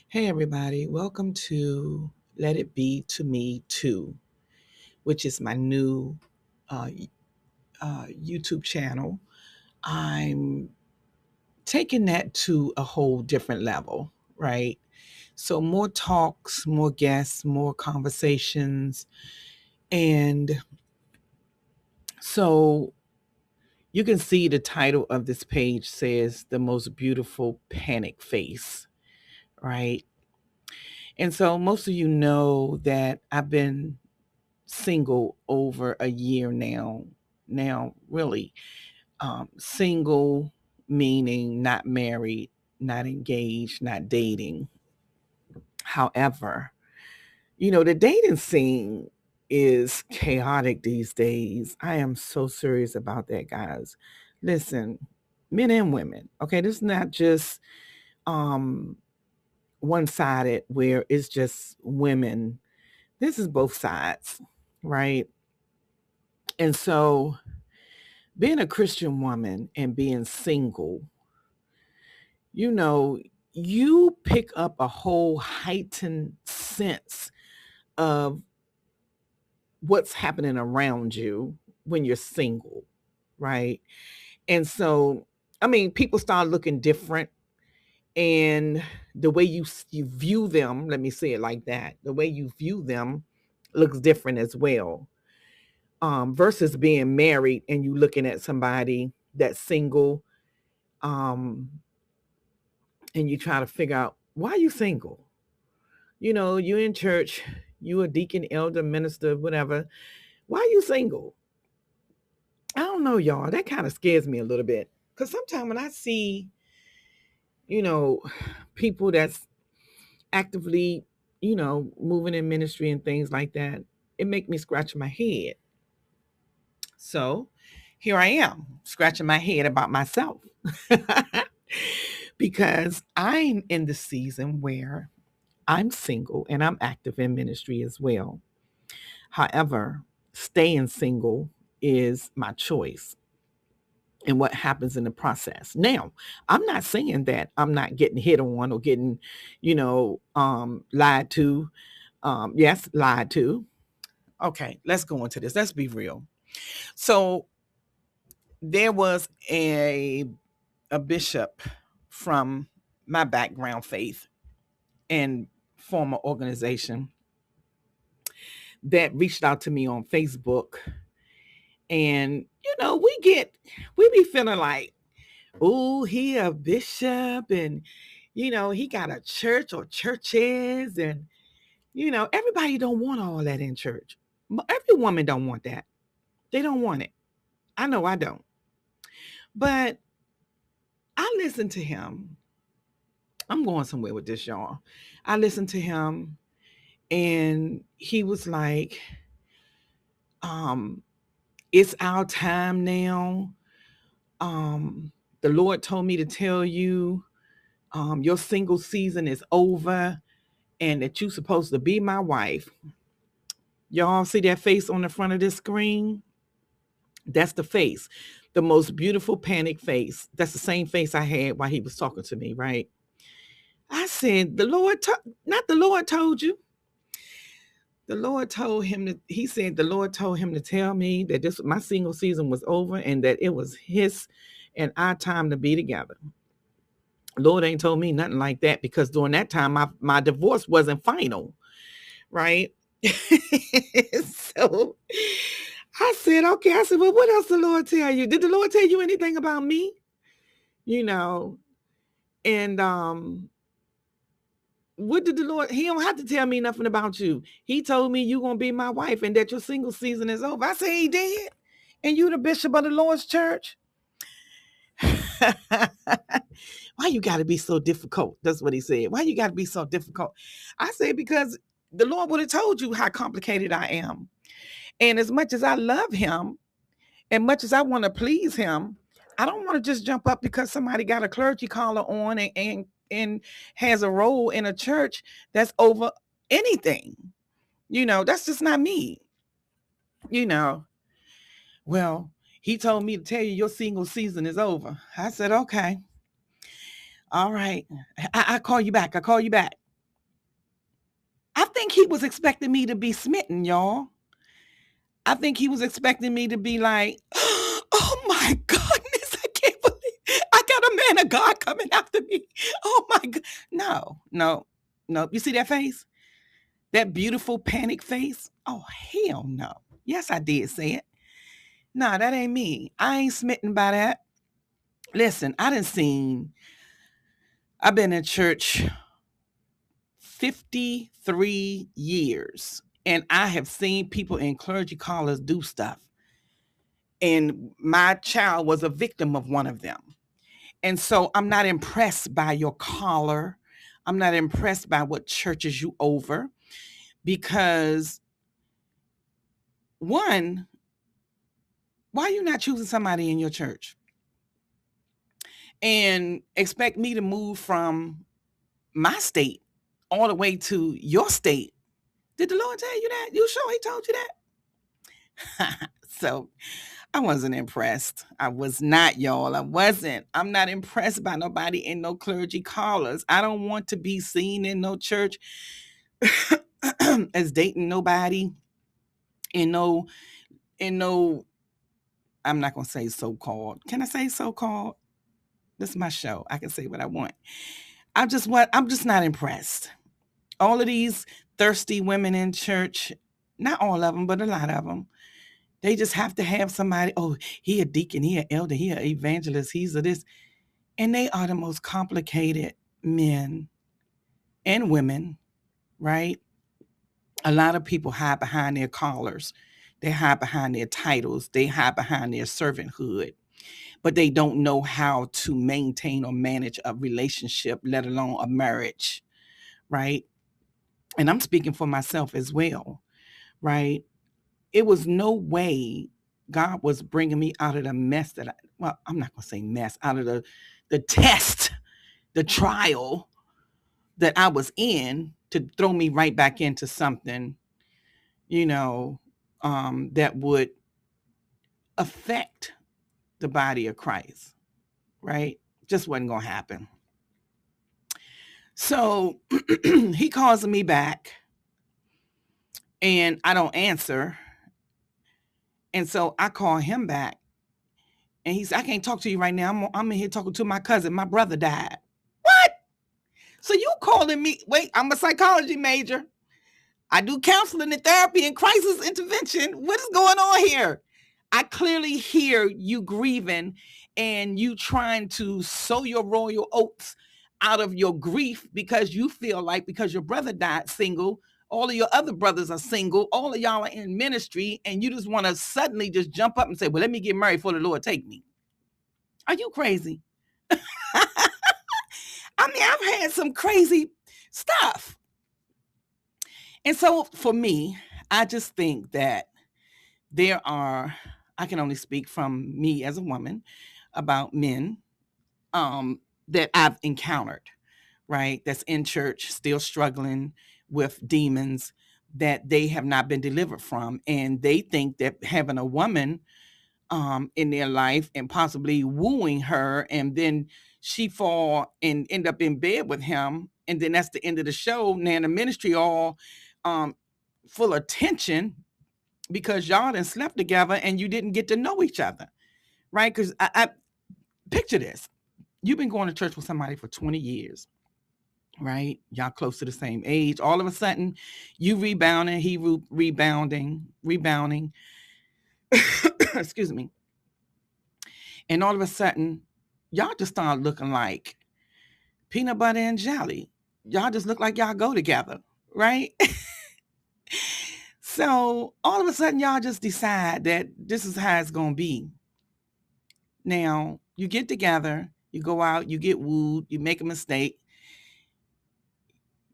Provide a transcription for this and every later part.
Hey, everybody. Welcome to Let It Be to Me Too, which is my new uh, YouTube channel. I'm taking that to a whole different level, right? So, more talks, more guests, more conversations. And so, you can see the title of this page says The Most Beautiful Panic Face, right? And so, most of you know that I've been single over a year now. Now, really, single meaning not married, not engaged, not dating. However, the dating scene is chaotic these days. I am so serious about that, guys. Listen, men and women, okay, this is not just um one-sided where it's just women. This is both sides, right? And so being a Christian woman and being single, you know, you pick up a whole heightened sense of what's happening around you when you're single, right? And so, I mean, people start looking different, and the way you view them, let me say it like that, the way you view them looks different as well. Versus being married and you looking at somebody that's single, um, and you try to figure out why you single. You in church, you a deacon, elder, minister, whatever. Why you single? I don't know, y'all. That kind of scares me a little bit. Because sometimes when I see, you know, people that's actively, moving in ministry and things like that, it make me scratch my head. So here I am, scratching my head about myself. Because I'm in the season where I'm single and I'm active in ministry as well. However, staying single is my choice and what happens in the process. Now, I'm not saying that I'm not getting hit on or getting, lied to. Yes, lied to. Okay, let's go into this. Let's be real. So there was a bishop from my background faith and former organization that reached out to me on Facebook. And, we be feeling like, oh, he a bishop and, he got a church or churches. And, everybody don't want all that in church. Every woman don't want that. They don't want it. I know I don't. But I listened to him. I'm going somewhere with this, y'all. I listened to him and he was like, um, it's our time now. The Lord told me to tell you, your single season is over and that you're supposed to be my wife. Y'all see that face on the front of this screen? That's the face, the most beautiful panic face. That's the same face I had while he was talking to me, right? I said, not the Lord told you. The Lord told him that he said the Lord told him to tell me that this my single season was over and that it was his and our time to be together. Lord ain't told me nothing like that because during that time my divorce wasn't final, right? So I said, okay. I said, well, what else the Lord tell you? Did the Lord tell you anything about me? You know, and what did the Lord? He don't have to tell me nothing about you. He told me you gonna be my wife and that your single season is over. I said he did, and you the bishop of the Lord's church. Why you got to be so difficult? That's what he said. Why you got to be so difficult? I said because the Lord would have told you how complicated I am, and as much as I love Him, and much as I want to please Him, I don't want to just jump up because somebody got a clergy collar on and has a role in a church that's over anything. That's just not me. You know. Well, he told me to tell you your single season is over. I said, okay, all right. I call you back. I call you back. I think he was expecting me to be smitten, y'all. I think he was expecting me to be like, oh my goodness, I can't believe I got a man of God coming after me. Oh my God. No, no, no. You see that face? That beautiful panic face? Oh, hell no. Yes, I did say it. No, that ain't me. I ain't smitten by that. Listen, I've been in church 53 years, and I have seen people in clergy collars do stuff. And my child was a victim of one of them. And so I'm not impressed by your collar. I'm not impressed by what churches you over, because one, why are you not choosing somebody in your church and expect me to move from my state all the way to your state? Did the Lord tell you that? You sure he told you that? So I wasn't impressed. I was not, y'all. I wasn't. I'm not impressed by nobody in no clergy collars. I don't want to be seen in no church as dating nobody in no, I'm not gonna say so-called. Can I say so-called? This is my show. I can say what I want. I'm just not impressed. All of these thirsty women in church, not all of them, but a lot of them, they just have to have somebody. Oh, he a deacon, he an elder, he an evangelist, he's a this. And they are the most complicated men and women, right? A lot of people hide behind their collars. They hide behind their titles. They hide behind their servanthood, but they don't know how to maintain or manage a relationship, let alone a marriage, right? And I'm speaking for myself as well, right? It was no way God was bringing me out of the mess well, I'm not going to say mess, out of the test, the trial that I was in, to throw me right back into something, you know, that would affect the body of Christ, right? Just wasn't going to happen. So he calls me back and I don't answer. And so I call him back and he said, I can't talk to you right now. I'm in here talking to my cousin. My brother died. What? So you calling me? Wait, I'm a psychology major. I do counseling and therapy and crisis intervention. What is going on here? I clearly hear you grieving and you trying to sow your royal oats out of your grief, because you feel like, because your brother died single, all of your other brothers are single, all of y'all are in ministry, and you just want to suddenly just jump up and say, well, let me get married before the Lord take me. Are you crazy? I mean, I've had some crazy stuff. And so for me, I just think that I can only speak from me as a woman about men that I've encountered, right? That's in church, still struggling with demons that they have not been delivered from. And they think that having a woman in their life and possibly wooing her, and then she fall and end up in bed with him, and then that's the end of the show. Now the ministry all full of tension because y'all done slept together and you didn't get to know each other, right? Because I picture this. You've been going to church with somebody for 20 years, right? Y'all close to the same age. All of a sudden, you rebounding, he rebounding. Excuse me. And all of a sudden, y'all just start looking like peanut butter and jelly. Y'all just look like y'all go together, right? So all of a sudden, y'all just decide that this is how it's going to be. Now, you get together, you go out, you get wooed, you make a mistake.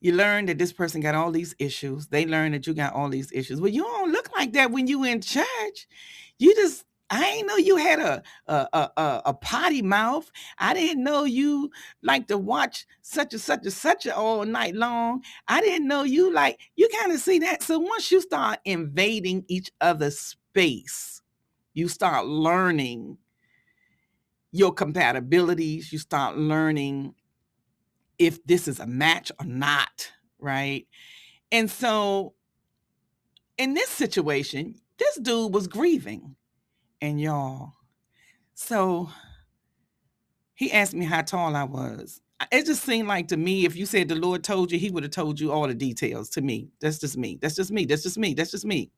You learn that this person got all these issues. They learn that you got all these issues. Well, you don't look like that when you in church. I ain't know you had a potty mouth. I didn't know you like to watch such and such and such all night long. I didn't know you kind of see that. So once you start invading each other's space, you start learning your compatibilities. You start learning if this is a match or not, right? And so in this situation, this dude was grieving. And y'all, so he asked me how tall I was. It just seemed like to me, if you said the Lord told you, he would have told you all the details to me. That's just me. That's just me. That's just me. That's just me.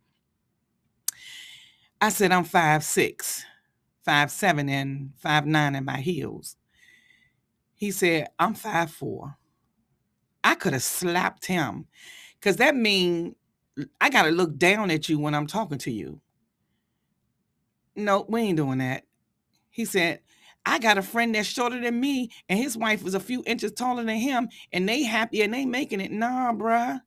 I said, I'm 5'6", 5'7", and 5'9" in my heels. He said, I'm 5'4". I could have slapped him because that means I got to look down at you when I'm talking to you. No, we ain't doing that. He said, I got a friend that's shorter than me, and his wife was a few inches taller than him, and they happy and they making it. Nah, bruh.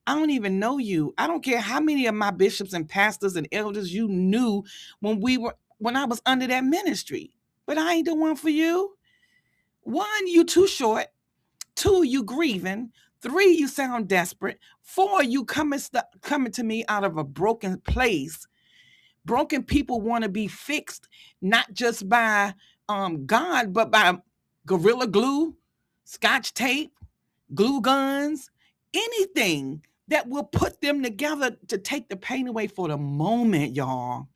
I don't even know you. I don't care how many of my bishops and pastors and elders you knew when I was under that ministry. But I ain't the one for you. One, you too short. Two, you grieving. Three, you sound desperate. Four, you coming to me out of a broken place. Broken people want to be fixed, not just by God, but by Gorilla Glue, Scotch tape, glue guns, anything that will put them together to take the pain away for the moment, y'all.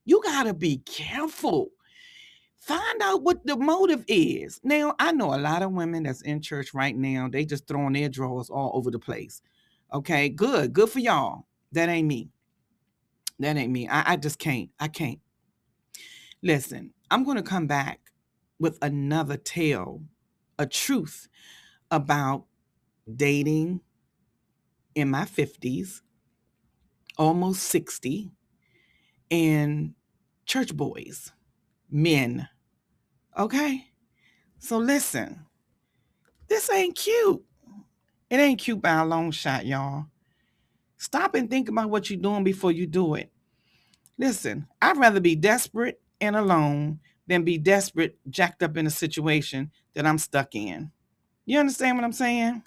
You got to be careful. Find out what the motive is. Now, I know a lot of women that's in church right now, they just throwing their drawers all over the place. Okay, good for y'all. That ain't me. That ain't me. I just can't. I can't. Listen, I'm going to come back with another tale, a truth about dating in my 50s, almost 60, and church boys, men. Okay? So listen, this ain't cute. It ain't cute by a long shot, y'all. Stop and think about what you're doing before you do it. Listen, I'd rather be desperate and alone than be desperate, jacked up in a situation that I'm stuck in. You understand what I'm saying?